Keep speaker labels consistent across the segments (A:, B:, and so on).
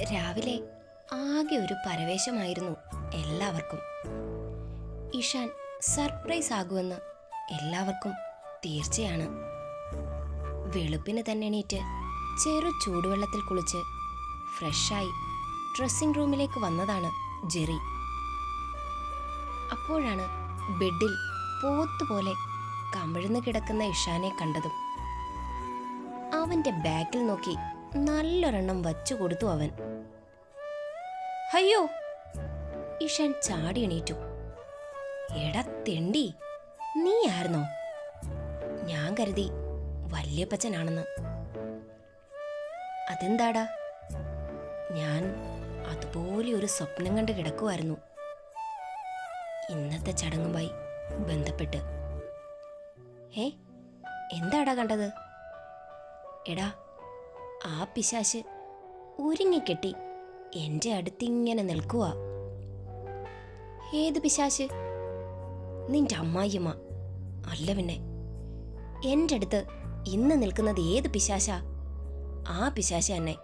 A: രാവിലെ ആകെ ഒരു പരവേശമായിരുന്നു എല്ലാവർക്കും. ഇഷാൻ സർപ്രൈസ് ആകുമെന്ന് എല്ലാവർക്കും തീർച്ചയാണ്. വെളുപ്പിന് തന്നെ എണീറ്റ് ചെറു ചൂടുവെള്ളത്തിൽ കുളിച്ച് ഫ്രഷായി ഡ്രസ്സിംഗ് റൂമിലേക്ക് വന്നതാണ് ജെറി. അപ്പോഴാണ് ബെഡിൽ പോത്തുപോലെ കമിഴ്ന്നു കിടക്കുന്ന ഇഷാനെ കണ്ടതും. അവന്റെ ബാക്കിൽ നോക്കി നല്ലൊരെണ്ണം വച്ചു കൊടുത്തു അവൻ. അയ്യോ! ഇഷാൻ ചാടി എണീറ്റു. എടാ തെണ്ടി, നീ ആയിരുന്നോ? ഞാൻ കരുതി വല്യപ്പച്ചനാണെന്ന്. അതെന്താടാ? ഞാൻ അതുപോലെ ഒരു സ്വപ്നം കണ്ട് കിടക്കുമായിരുന്നു ഇന്നത്തെ ചടങ്ങുമായി ബന്ധപ്പെട്ട്. എന്താടാ കണ്ടത്? എടാ, ആ പിശാശ് ഒരുങ്ങിക്കെട്ടി എൻ്റെ അടുത്തിങ്ങനെ നിൽക്കുക. ഏത് പിശാശ്? നിന്റെ അമ്മായിയമ്മ. അല്ല പിന്നെ, എൻ്റെ അടുത്ത് ഇന്ന് നിൽക്കുന്നത് ഏത് പിശാശാ? ആ പിശാശ തന്നെ.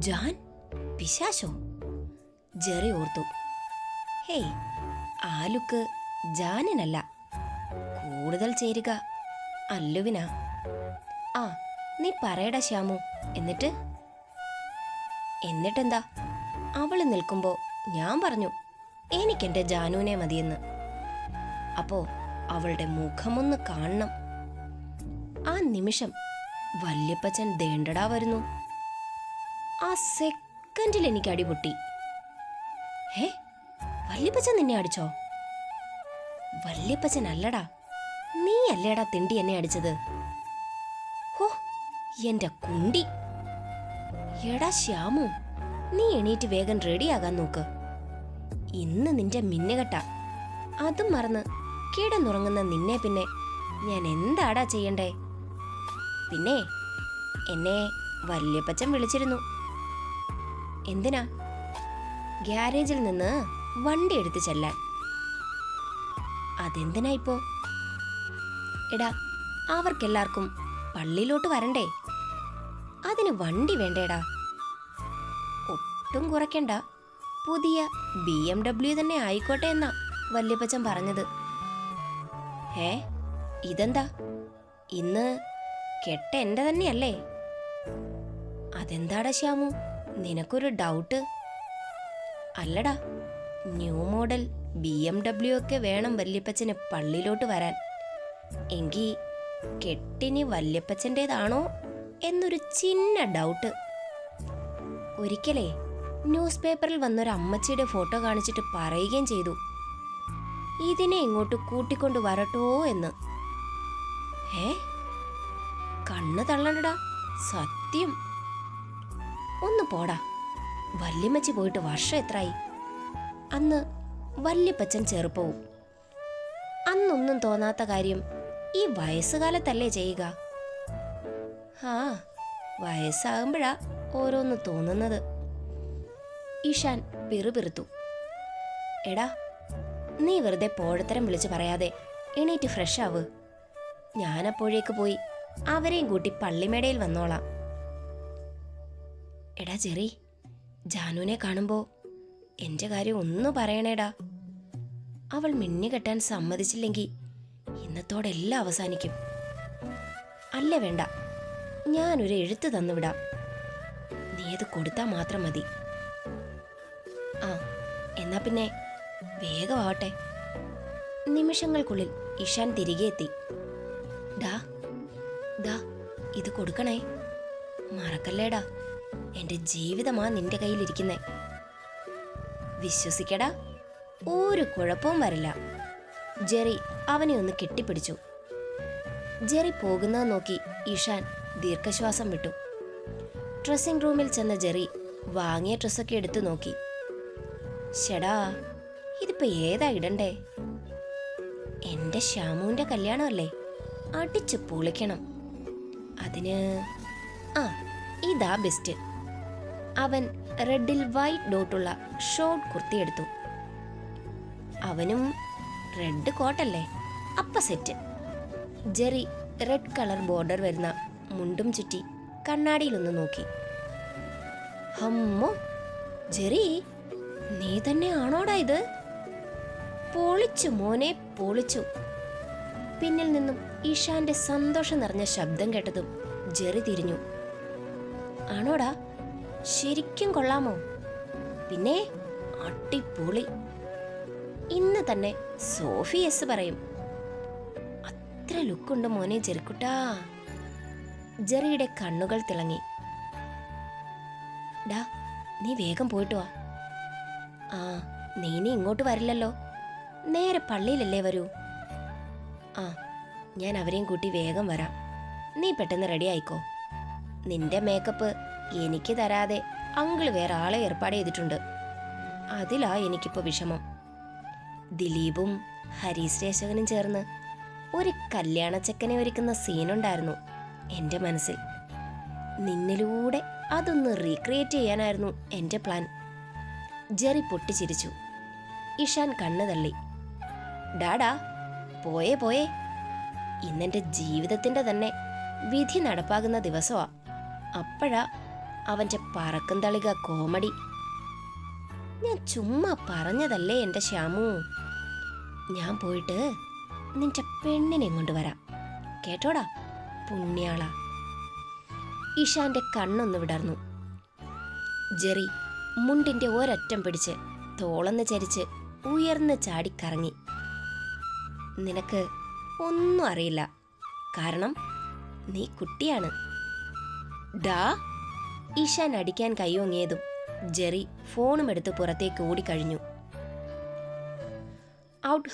A: ജാൻ പിശാശോ? ജെറി ഓർത്തു. ഹേയ്, ആ ലുക്ക് ജാനിനല്ല, കൂടുതൽ ചേരുക അല്ലുവിനാ. ആ, നീ പറയടാ ശ്യാമു. എന്നിട്ടെന്താ? അവള് നിൽക്കുമ്പോ ഞാൻ പറഞ്ഞു എനിക്കെന്റെ ജാനുവിനെ മതിയെന്ന്. അപ്പോ അവളുടെ മുഖമൊന്ന് കാണണം. ആ നിമിഷം വല്യപ്പച്ചൻ ദേണ്ടടാ വരുന്നു. ആ സെക്കൻഡിൽ എനിക്ക് അടിപൊട്ടി. വല്യപ്പച്ചൻ നിന്നെ അടിച്ചോ? വല്യപ്പച്ചൻ അല്ലടാ, നീ അല്ലേടാ തിണ്ടി എന്നെ അടിച്ചത്. ഹോ, എന്റെ കുണ്ടി! എടാ ശ്യാമു, നീ എണീറ്റ് വേഗം റെഡിയാകാൻ നോക്ക്. ഇന്ന് നിന്റെ മിന്നുകെട്ട. അതും മറന്ന് കിടന്നുറങ്ങുന്ന നിന്നെ പിന്നെ ഞാൻ എന്താടാ ചെയ്യണ്ടേ? പിന്നെ എന്നെ വല്യപ്പച്ചൻ വിളിച്ചിരുന്നു. എന്തിനാ? ഗ്യാരേജിൽ നിന്ന് വണ്ടി എടുത്ത് ചെല്ലാൻ. അതെന്തിനാ ഇപ്പോ? എടാ, അവർക്കെല്ലാവർക്കും പള്ളിയിലോട്ട് വരണ്ടേ? അതിന് വണ്ടി വേണ്ടേടാ. ഒട്ടും കുറയ്ക്കണ്ട, പുതിയ BMW തന്നെ ആയിക്കോട്ടെ എന്നാ വല്യപ്പച്ചൻ പറഞ്ഞത്. ഇതെന്താ? ഇന്ന് കെട്ട എന്റെ തന്നെയല്ലേ? അതെന്താടാ ശ്യാമു, നിനക്കൊരു ഡൗട്ട്? അല്ലടാ, ന്യൂ മോഡൽ BMW ഒക്കെ വേണം വല്യപ്പച്ചന് പള്ളിയിലോട്ട് വരാൻ. എങ്കി കെട്ടിനി വല്യപ്പച്ചൻ്റെതാണോ എന്നൊരു ചിന്ന ഡൗട്ട്. ഒരിക്കലേ ന്യൂസ് പേപ്പറിൽ വന്നൊരു അമ്മച്ചിയുടെ ഫോട്ടോ കാണിച്ചിട്ട് പറയുകയും ചെയ്തു, ഇതിനെ ഇങ്ങോട്ട് കൂട്ടിക്കൊണ്ട് വരട്ടോ എന്ന്. കണ്ണ് തള്ളണ്ടടാ, സത്യം. ഒന്ന് പോടാ. വല്യമ്മച്ചി പോയിട്ട് വർഷം എത്രയായി? അന്ന് വല്യപ്പച്ചൻ ചെറുപ്പവും. അന്നൊന്നും തോന്നാത്ത കാര്യം ഈ വയസ്സുകാലത്തല്ലേ ചെയ്യുക? വയസ്സാകുമ്പോഴാ ഓരോന്ന് തോന്നുന്നത്. ഇഷാൻ പിറുപിറുത്തു. എടാ, നീ വെറുതെ പോഴത്തരം വിളിച്ചു പറയാതെ എണീറ്റ് ഫ്രഷ് ആവ്. ഞാനപ്പോഴേക്ക് പോയി അവരെയും കൂട്ടി പള്ളിമേടയിൽ വന്നോളാം. എടാ ജെറി, ജാനുവിനെ കാണുമ്പോ എന്റെ കാര്യം ഒന്ന് പറയണേടാ. അവൾ മിന്നിക്കെട്ടാൻ സമ്മതിച്ചില്ലെങ്കിൽ ഇന്നത്തോടെ എല്ലാം അവസാനിക്കും. അല്ല വേണ്ട, ഞാനൊരു എഴുത്ത് തന്നുവിടാം. നീ അത് കൊടുത്താൽ മാത്രം മതി. എന്നാ പിന്നെ വേഗമാവട്ടെ. നിമിഷങ്ങൾക്കുള്ളിൽ ഇഷാൻ തിരികെ എത്തി. ദാ ഇത് കൊടുക്കണേ. മറക്കല്ലേടാ, എന്റെ ജീവിതമാ നിന്റെ കയ്യിലിരിക്കുന്നേ. വിശ്വസിക്കടാ, ഒരു കുഴപ്പവും വരില്ല. ജെറി അവനെ ഒന്ന് കെട്ടിപ്പിടിച്ചു. ജെറി പോകുന്നത് നോക്കി ഇഷാൻ ദീർഘശ്വാസം വിട്ടു. ഡ്രസ്സിംഗ് റൂമിൽ ചെന്ന ജെറി വാങ്ങിയ ഡ്രസ്സൊക്കെ എടുത്തു നോക്കി. ഷെടാ, ഇതിപ്പോ ഏതാ ഇടണ്ടേ? എന്റെ ശ്യാമുവിന്റെ കല്യാണമല്ലേ, അടിച്ചു പൊളിക്കണം. അതിന് ഇതാ ബെസ്റ്റ്. അവൻ റെഡിൽ വൈറ്റ് ഡോട്ടുള്ള ഷോർട്ട് കുർത്തി എടുത്തു. അവനും റെഡ് കോട്ടല്ലേ, അപ്പ set. Jerry red colour border വരുന്ന മുണ്ടും ചുറ്റി കണ്ണാടിയിലൊന്ന് നോക്കി. അമ്മോ ജെറി, നീ തന്നെ ആണോടാ ഇത്? പൊളിച്ചു മോനെ, പൊളിച്ചു. പിന്നിൽ നിന്നും ഇഷാന്റെ സന്തോഷം നിറഞ്ഞ ശബ്ദം കേട്ടതും ജെറി തിരിഞ്ഞു. ആണോടാ, ശരിക്കും കൊള്ളാമോ? പിന്നെ അടിപൊളി. ഇന്ന് തന്നെ സോഫി എസ് പറയും. അത്ര ലുക്കുണ്ട് മോനെ ജെറിക്കുട്ടാ. ജെറിയുടെ കണ്ണുകൾ തിളങ്ങി. ഡാ, നീ വേഗം പോയിട്ട് വാ. ആ, നീ ഇങ്ങോട്ട് വരില്ലല്ലോ, നേരെ പള്ളിയിലല്ലേ വരൂ. ആ, ഞാൻ അവരെയും കൂട്ടി വേഗം വരാം. നീ പെട്ടെന്ന് റെഡി ആയിക്കോ. നിന്റെ മേക്കപ്പ് എനിക്ക് തരാതെ അങ്കിള് വേറെ ആളെ ഏർപ്പാട് ചെയ്തിട്ടുണ്ട്. അതിലാ എനിക്കിപ്പോ വിഷമം. ദിലീപും ഹരീഷ് രേശകനും ചേർന്ന് ഒരു കല്യാണച്ചക്കനെ ഒരുക്കുന്ന സീനുണ്ടായിരുന്നു എൻ്റെ മനസ്സിൽ. നിന്നിലൂടെ അതൊന്ന് റീക്രിയേറ്റ് ചെയ്യാനായിരുന്നു എൻ്റെ പ്ലാൻ. ജെറി പൊട്ടിച്ചിരിച്ചു. ഇഷാൻ കണ്ണു തള്ളി. ഡാഡാ, പോയേ പോയേ. ഇന്നെൻ്റെ ജീവിതത്തിൻ്റെ തന്നെ വിധി നടപ്പാകുന്ന ദിവസമാ. അപ്പോഴാ അവൻ്റെ പറക്കും തളിക കോമഡി. ഞാൻ ചുമ്മാ പറഞ്ഞതല്ലേ എൻ്റെ ശ്യാമു. ഞാൻ പോയിട്ട് നിന്റെ പെണ്ണിനെ കൊണ്ടുവരാം, കേട്ടോടാ പുണ്യാള. ഇഷാന്റെ കണ്ണൊന്ന് വിടർന്നു. ജെറി മുണ്ടിന്റെ ഒരറ്റം പിടിച്ച് തോളന്ന് ചരിച്ച് ഉയർന്ന് ചാടിക്കറങ്ങി. നിനക്ക് ഒന്നും അറിയില്ല, കാരണം നീ കുട്ടിയാണ്. ഡാ, ഇഷാൻ അടിക്കാൻ കൈയൊങ്ങിയതും ജെറി ഫോണും എടുത്ത് പുറത്തേക്ക് ഓടിക്കഴിഞ്ഞു. ഔട്ട്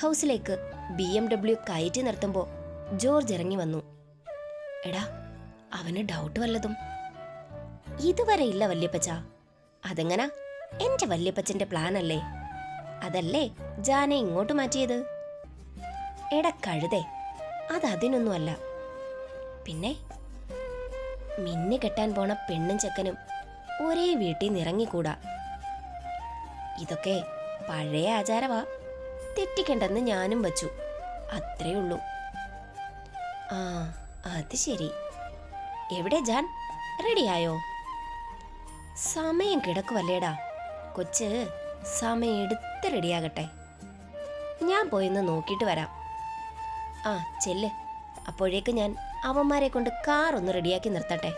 A: ഹൗസിലേക്ക് BMW കയറ്റി നിർത്തുമ്പോൾ ജോർജ് ഇറങ്ങി വന്നു. എടാ, അവന് ഡൗട്ട് വല്ലതും? ഇതുവരെ ഇല്ല വല്യപ്പച്ച. അതെങ്ങനാ? എന്റെ വല്യപ്പച്ചന്റെ പ്ലാൻ അല്ലേ? അതല്ലേ ജാനെ ഇങ്ങോട്ട് മാറ്റിയത്? എടാ കഴുതേ, അതതിനൊന്നുമല്ല. പിന്നെ മിന്നു കെട്ടാൻ പോണ പെണ്ണും ചെക്കനും ഒരേ വീട്ടിൽ നിറങ്ങിക്കൂടാ. ഇതൊക്കെ പഴയ ആചാരവാ, തെറ്റിക്കണ്ടെന്ന് ഞാനും വച്ചു, അത്രേ ഉള്ളൂ. ആ, അത് ശരി. എവിടെ ജാൻ, റെഡിയായോ? സമയം കിടക്കുവല്ലേടാ കൊച്ച്, സമയം എടുത്ത് റെഡിയാകട്ടെ. ഞാൻ പോയിന്ന് നോക്കിയിട്ട് വരാം. ആ ചെല്ല്, അപ്പോഴേക്ക് ഞാൻ അവന്മാരെ കൊണ്ട് കാർ ഒന്ന് റെഡിയാക്കി നിർത്തട്ടെ.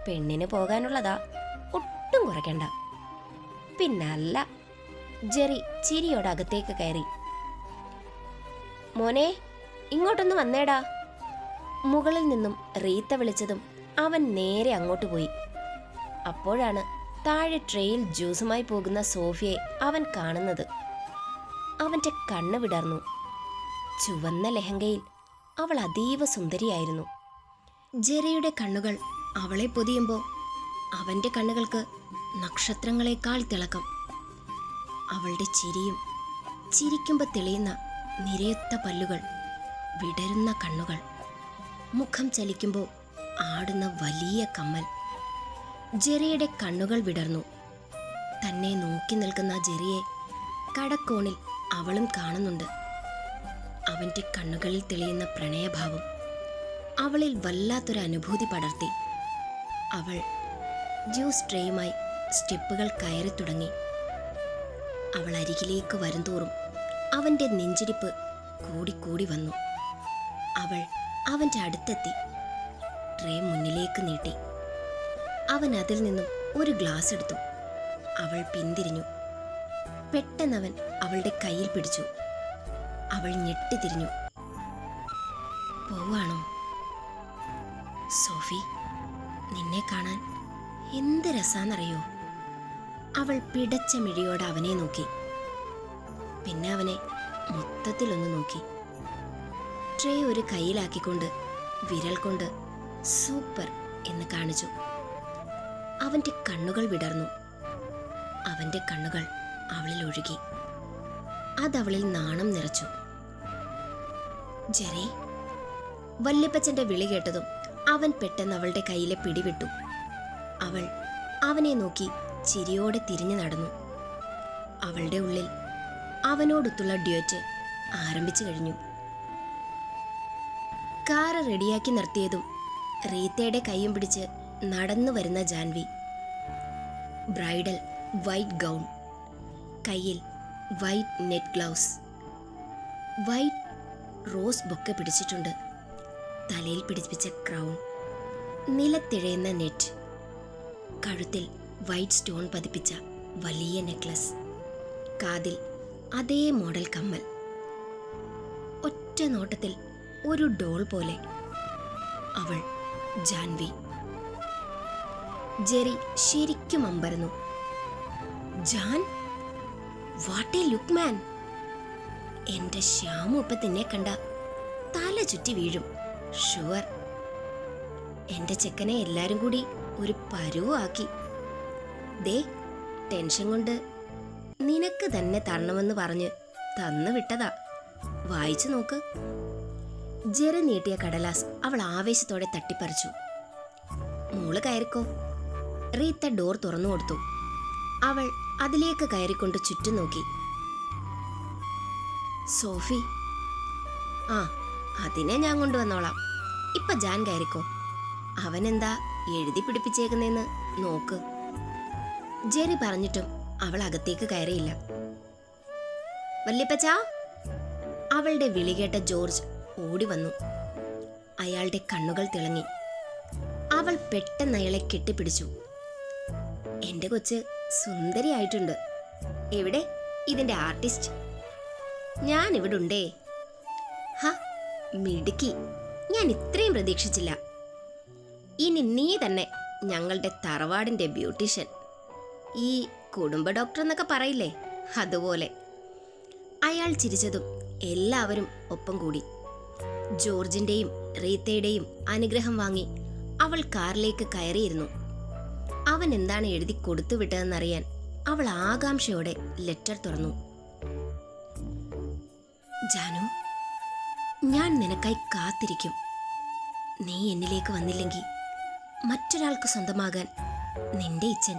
A: പെണ്ണിന് പോകാനുള്ളതാ, ഒട്ടും കുറയ്ക്കണ്ട. പിന്നല്ല. ജെറി ചിരിയോടെ അകത്തേക്ക് കയറി. മോനെ, ഇങ്ങോട്ടൊന്ന് വന്നേടാ. മുകളിൽ നിന്നും റീത്ത വിളിച്ചതും അവൻ നേരെ അങ്ങോട്ട് പോയി. അപ്പോഴാണ് താഴെ ട്രെയിൽ ജ്യൂസുമായി പോകുന്ന സോഫിയെ അവൻ കാണുന്നത്. അവന്റെ കണ്ണ് വിടർന്നു. ചുവന്ന ലെഹങ്കയിൽ അവൾ അതീവ സുന്ദരിയായിരുന്നു. ജെറിയുടെ കണ്ണുകൾ അവളെ പൊതിയുമ്പോൾ അവന്റെ കണ്ണുകൾക്ക് നക്ഷത്രങ്ങളെക്കാൾ തിളക്കം. അവളുടെ ചിരിയും, ചിരിക്കുമ്പോൾ തെളിയുന്ന നിരയൊത്ത പല്ലുകൾ, വിടരുന്ന കണ്ണുകൾ, മുഖം ചലിക്കുമ്പോൾ ആടുന്ന വലിയ കമ്മൽ. ജെറിയുടെ കണ്ണുകൾ വിടർന്നു. തന്നെ നോക്കി നിൽക്കുന്ന ജെറിയെ കടക്കോണിൽ അവളും കാണുന്നുണ്ട്. അവൻ്റെ കണ്ണുകളിൽ തെളിയുന്ന പ്രണയഭാവം അവളിൽ വല്ലാത്തൊരു അനുഭൂതി പടർത്തി. അവൾ ജ്യൂസ് ട്രേയുമായി സ്റ്റെപ്പുകൾ കയറി തുടങ്ങി. അവൾ അരികിലേക്ക് വരുംതോറും അവൻ്റെ നെഞ്ചിടിപ്പ് കൂടിക്കൂടി വന്നു. അവൾ അവൻ്റെ അടുത്തെത്തി ട്രേ മുന്നിലേക്ക് നീട്ടി. അവൻ അതിൽ നിന്നും ഒരു ഗ്ലാസ് എടുത്തു. അവൾ പിന്തിരിഞ്ഞു. പെട്ടെന്നവൻ അവളുടെ കയ്യിൽ പിടിച്ചു. അവൾ ഞെട്ടിത്തിരിഞ്ഞു. പോവാണോ? സോഫി, നിന്നെ കാണാൻ എന്ത് രസാന്നറിയോ? അവൾ പിടച്ച മിഴിയോടെ അവനെ നോക്കി. പിന്നെ അവനെ മൊത്തത്തിലൊന്ന് നോക്കി. ട്രേ ഒരു കയ്യിലാക്കിക്കൊണ്ട് വിരൽ കൊണ്ട് സൂപ്പർ എന്ന് കാണിച്ചു. അവൻ്റെ കണ്ണുകൾ വിടർന്നു. അവൻ്റെ കണ്ണുകൾ അവളിൽ ഒഴുകി. അതവളിൽ നാണം നിറച്ചു. ജെറി, വല്യപ്പച്ചന്റെ വിളി കേട്ടതും അവൻ പെട്ടെന്ന് അവളുടെ കയ്യിലെ പിടിവിട്ടു. അവൾ അവനെ നോക്കി ചിരിയോടെ തിരിഞ്ഞു നടന്നു. അവളുടെ ഉള്ളിൽ അവനോടൊത്തുള്ള ഡ്യുവറ്റ് ആരംഭിച്ചു കഴിഞ്ഞു. കാറ് റെഡിയാക്കി നിർത്തിയതും റീത്തയുടെ കൈയും പിടിച്ച് നടന്നു വരുന്ന ജാൻവി. ബ്രൈഡൽ വൈറ്റ് ഗൗൺ, കയ്യിൽ white net gloves, white rose bouquet പിടിച്ചിട്ടുണ്ട്. തലയിൽ പിടിപ്പിച്ച ക്രൗൺ, നിലത്തിഴയുന്ന നെറ്റ്, കഴുത്തിൽ വൈറ്റ് സ്റ്റോൺ പതിപ്പിച്ച വലിയ നെക്ലസ്, കാതിൽ അതേ മോഡൽ കമ്മൽ. ഒറ്റ നോട്ടത്തിൽ ഒരു ഡോൾ പോലെ അവൾ ജാൻവി. ജെറി ശരിക്കും അമ്പരന്നു. Jan, what A look man! എന്റെ ശ്യാമു ഇപ്പൊ തന്നെ കണ്ട തല ചുറ്റി വീഴും, ഷുവർ. എന്റെ ചെക്കനെ എല്ലാരും കൂടി ഒരു പരുവാക്കി. ദേ, ടെൻഷൻ കൊണ്ട് നിനക്ക് തന്നെ തരണമെന്ന് പറഞ്ഞ് തന്നു വിട്ടതാ. വായിച്ചു നോക്ക്. ജെറി നീട്ടിയ കടലാസ് അവൾ ആവേശത്തോടെ തട്ടിപ്പറിച്ചു. മോള് കയറിക്കോ. റീത്ത ഡോർ തുറന്നു കൊടുത്തു. അവൾ അതിലേക്ക് കയറിക്കൊണ്ട് ചുറ്റും നോക്കി. സോഫി, ആ, അതിനെ ഞാൻ കൊണ്ടുവന്നോളാം. ഇപ്പൊ ജാൻ കയറിക്കോ. അവനെന്താ എഴുതി പിടിപ്പിച്ചേക്കുന്നെന്ന് നോക്ക്. ജെറി പറഞ്ഞിട്ടും അവൾ അകത്തേക്ക് കയറിയില്ല. വല്യപ്പച്ചാ! അവളുടെ വിളി കേട്ട ജോർജ് ഓടി വന്നു. അയാളുടെ കണ്ണുകൾ തിളങ്ങി. അവൾ പെട്ടെന്ന് അയാളെ കെട്ടിപ്പിടിച്ചു. എന്റെ കൊച്ച് സുന്ദരിയായിട്ടുണ്ട്. എവിടെ ഇതിന്റെ ആർട്ടിസ്റ്റ്? ഞാൻ ഇവിടെ ഉണ്ടേ. ഹ, മിടുക്കി! ഞാൻ ഇത്രയും പ്രതീക്ഷിച്ചില്ല. ഇനി നീ തന്നെ ഞങ്ങളുടെ തറവാടിന്റെ ബ്യൂട്ടീഷ്യൻ. ഈ കുടുംബ ഡോക്ടർ എന്നൊക്കെ പറയില്ലേ, അതുപോലെ. അയാൾ ചിരിച്ചതും എല്ലാവരും ഒപ്പം കൂടി. ജോർജിന്റെയും റീത്തയുടെയും അനുഗ്രഹം വാങ്ങി അവൾ കാറിലേക്ക് കയറിയിരുന്നു. അവൻ എന്താണ് എഴുതി കൊടുത്തു വിട്ടതെന്നറിയാൻ അവൾ ആകാംക്ഷയോടെ ലെറ്റർ തുറന്നു. ജാനു, ഞാൻ നിനക്കായി കാത്തിരിക്കും. നീ എന്നിലേക്ക് വന്നില്ലെങ്കിൽ മറ്റൊരാൾക്ക് സ്വന്തമാകാൻ നിന്റെ ഇച്ഛൻ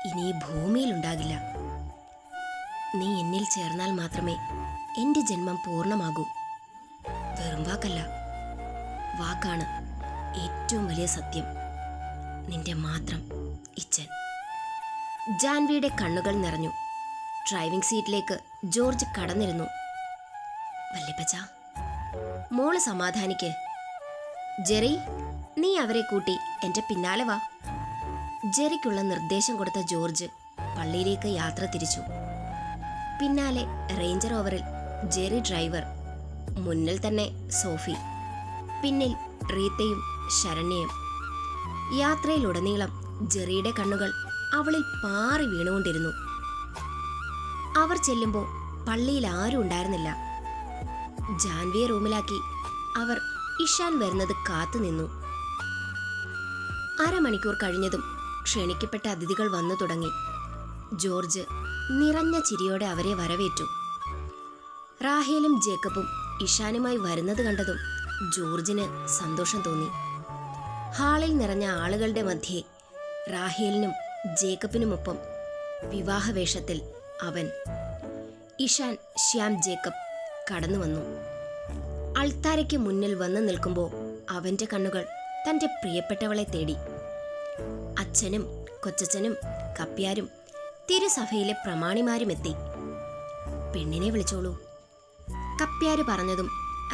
A: ഇനി ഈ ഭൂമിയിലുണ്ടാകില്ല. നീ എന്നിൽ ചേർന്നാൽ മാത്രമേ എൻ്റെ ജന്മം പൂർണ്ണമാകൂ. വെറും വാക്കല്ല, വാക്കാണ് ഏറ്റവും വലിയ സത്യം. നിന്റെ മാത്രം ഇച്ഛൻ. ജാൻവിയുടെ കണ്ണുകൾ നിറഞ്ഞു. ഡ്രൈവിംഗ് സീറ്റിലേക്ക് ജോർജ് കടന്നിരുന്നു. വല്യപ്പച്ച, മോള് സമാധാനിക്ക്. ജെറി, നീ അവരെ കൂട്ടി എൻ്റെ പിന്നാലെ വാ. ജെറിക്കുള്ള നിർദ്ദേശം കൊടുത്ത ജോർജ് പള്ളിയിലേക്ക് യാത്ര തിരിച്ചു. പിന്നാലെ റേഞ്ചർ ഓവറിൽ ജെറി ഡ്രൈവർ, മുന്നിൽ തന്നെ സോഫി, പിന്നിൽ റീത്തയും ശരണ്യയും. യാത്രയിലുടനീളം ജെറിയുടെ കണ്ണുകൾ അവളിൽ പാറി വീണുകൊണ്ടിരുന്നു. അവർ ചെല്ലുമ്പോൾ പള്ളിയിൽ ആരും ഉണ്ടായിരുന്നില്ല. ജാൻവിയെ റൂമിലാക്കി അവർ ഇഷാൻ വരുന്നത് കാത്തുനിന്നു. അരമണിക്കൂർ കഴിഞ്ഞതും ക്ഷണിക്കപ്പെട്ട അതിഥികൾ വന്നു തുടങ്ങി. ജോർജ് നിറഞ്ഞ ചിരിയോടെ അവരെ വരവേറ്റു. റാഹേലും ജേക്കബും ഇഷാനുമായി വരുന്നത് കണ്ടതും ജോർജിന് സന്തോഷം തോന്നി. ഹാളിൽ നിറഞ്ഞ ആളുകളുടെ മധ്യേ റാഹേലിനും ജേക്കബിനുമൊപ്പം വിവാഹവേഷത്തിൽ അവൻ, ഇഷാൻ ശ്യാം ജേക്കബ്, കടന്നു വന്നു. അൾത്താരയ്ക്ക് മുന്നിൽ വന്നു നിൽക്കുമ്പോൾ അവന്റെ കണ്ണുകൾ തന്റെ പ്രിയപ്പെട്ടവളെ തേടി. അച്ഛനും കൊച്ചച്ഛനും കപ്പ്യാരും തിരുസഭയിലെ പ്രമാണിമാരും എത്തി. പെണ്ണിനെ വിളിച്ചോളൂ. കപ്പ്യാര് പറഞ്ഞതും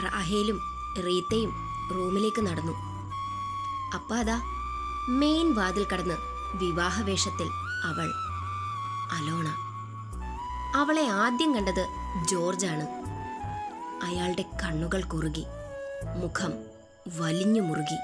A: റാഹേലും റീത്തയും റൂമിലേക്ക് നടന്നു. അപ്പ അതാ മെയിൻ വാതിൽ കടന്ന് വിവാഹവേഷത്തിൽ അവൾ, അലോണ. അവളെ ആദ്യം കണ്ടത് ജോർജാണ്. അയാളുടെ കണ്ണുകൾ കുറുകി, മുഖം വലിഞ്ഞു മുറുകി.